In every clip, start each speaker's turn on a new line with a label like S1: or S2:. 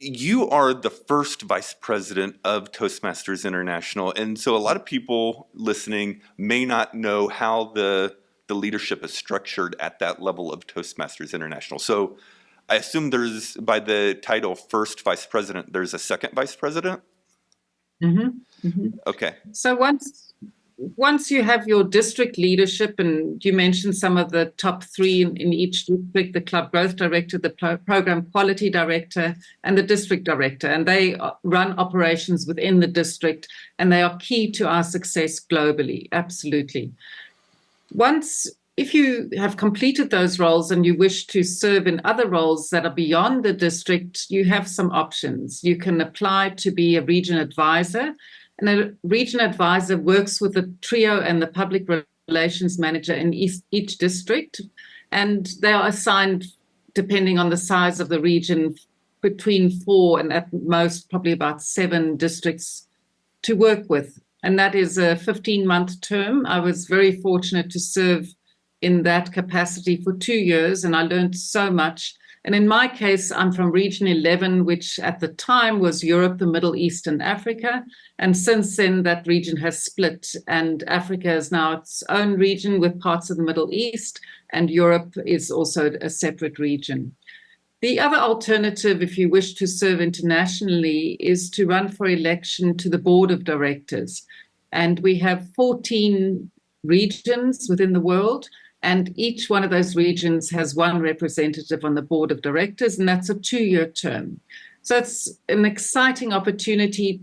S1: you are the first vice president of Toastmasters International, and so a lot of people listening may not know how the leadership is structured at that level of Toastmasters International. So I assume there's, by the title first vice president, there's a second vice president? Okay.
S2: So once you have your district leadership, and you mentioned some of the top three in each district, the club growth director, the program quality director, and the district director, and they run operations within the district, and they are key to our success globally, absolutely. If you have completed those roles and you wish to serve in other roles that are beyond the district, you have some options. You can apply to be a region advisor. And a region advisor works with the trio and the public relations manager in each district, and they are assigned, depending on the size of the region, between 4 and at most probably about 7 districts to work with. And that is a 15-month term. I was very fortunate to serve in that capacity for 2 years, and I learned so much. And in my case, I'm from Region 11, which at the time was Europe, the Middle East, and Africa. And since then, that region has split, and Africa is now its own region with parts of the Middle East, and Europe is also a separate region. The other alternative, if you wish to serve internationally, is to run for election to the board of directors. And we have 14 regions within the world, and each one of those regions has one representative on the board of directors, and that's a 2-year term. So it's an exciting opportunity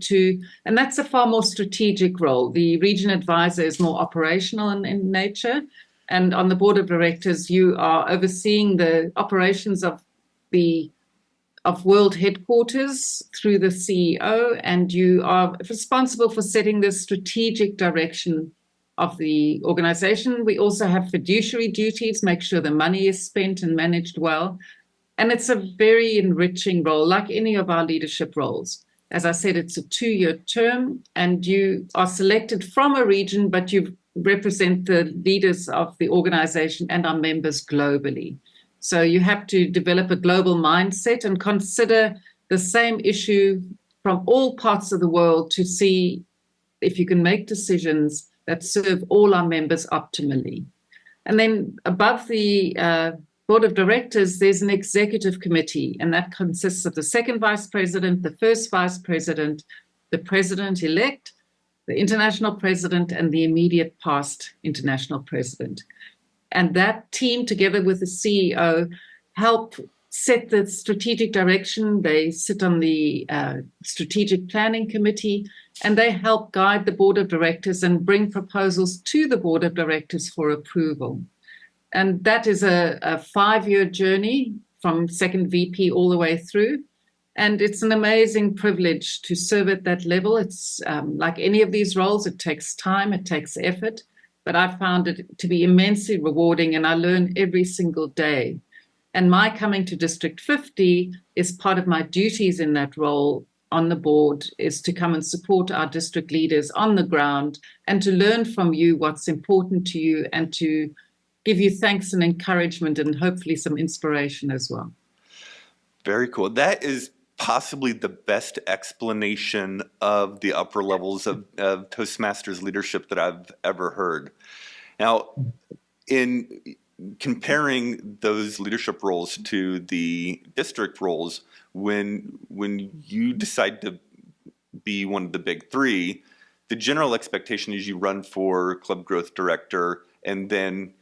S2: and that's a far more strategic role. The region advisor is more operational in nature. And on the board of directors, you are overseeing the operations of world headquarters through the CEO, and you are responsible for setting the strategic direction of the organization. We also have fiduciary duties, make sure the money is spent and managed well. And it's a very enriching role, like any of our leadership roles. As I said, it's a 2-year term, and you are selected from a region, but you represent the leaders of the organization and our members globally. So you have to develop a global mindset and consider the same issue from all parts of the world to see if you can make decisions that serve all our members optimally. And then above the board of directors, there's an executive committee, and that consists of the second vice president, the first vice president, the president-elect, the international president, and the immediate past international president. And that team, together with the CEO, help set the strategic direction. They sit on the strategic planning committee, and they help guide the board of directors and bring proposals to the board of directors for approval. And that is a 5-year journey from second VP all the way through. And it's an amazing privilege to serve at that level. It's like any of these roles, it takes time, it takes effort, but I found it to be immensely rewarding, and I learn every single day. And my coming to District 50 is part of my duties in that role on the board, is to come and support our district leaders on the ground and to learn from you what's important to you and to give you thanks and encouragement and hopefully some inspiration as well.
S1: Very cool. That is possibly the best explanation of the upper levels of Toastmasters leadership that I've ever heard. Now, in comparing those leadership roles to the district roles, when you decide to be one of the big 3, the general expectation is you run for club growth director, and then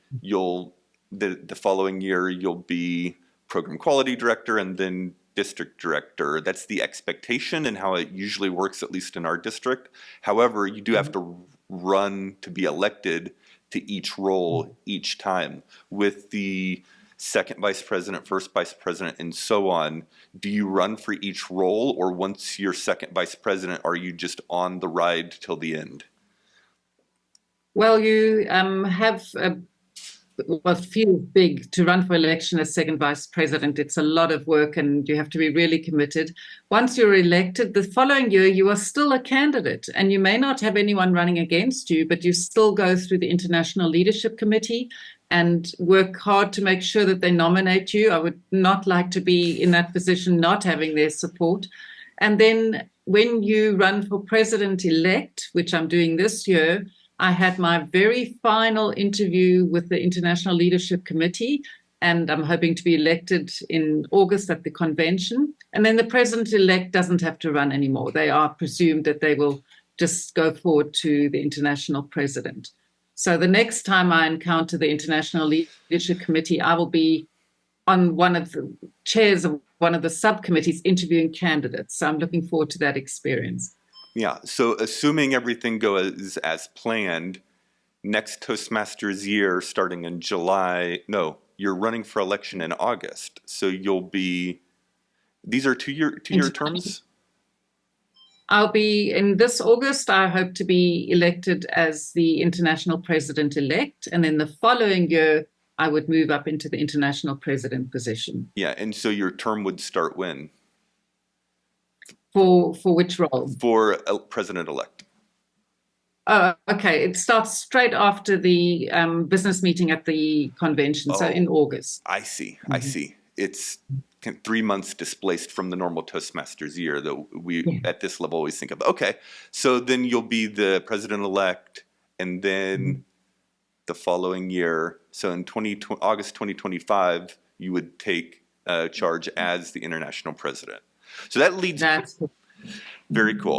S1: the following year you'll be program quality director and then district director. That's the expectation and how it usually works, at least in our district. However, you do have to run to be elected to each role each time. With the second vice president, first vice president, and so on, do you run for each role, or once you're second vice president, are you just on the ride till the end?
S2: Well, you feel big to run for election as second vice president. It's a lot of work, and you have to be really committed. Once you're elected, the following year, you are still a candidate, and you may not have anyone running against you, but you still go through the International Leadership Committee. and work hard to make sure that they nominate you. I would not like to be in that position not having their support. And then when you run for president-elect, which I'm doing this year, I had my very final interview with the International Leadership Committee, and I'm hoping to be elected in August at the convention. And then the president-elect doesn't have to run anymore. They are presumed that they will just go forward to the international president. So the next time I encounter the International Leadership Committee, I will be on one of the chairs of one of the subcommittees interviewing candidates. So I'm looking forward to that experience.
S1: Yeah, so assuming everything goes as planned, next Toastmasters year starting in July, no, you're running for election in August. So you'll be, these are two-year terms?
S2: I'll be, in this August, I hope to be elected as the international president-elect. And then the following year, I would move up into the international president position.
S1: Yeah, and so your term would start when?
S2: For which role?
S1: For president-elect.
S2: Oh, okay. It starts straight after the business meeting at the convention, so in August.
S1: I see. I see. It's 3 months displaced from the normal Toastmasters year that we at this level always think of. Okay, so then you'll be the president-elect, and then the following year, so in August 2025, you would take charge as the international president. So that leads.
S2: That's
S1: Very cool.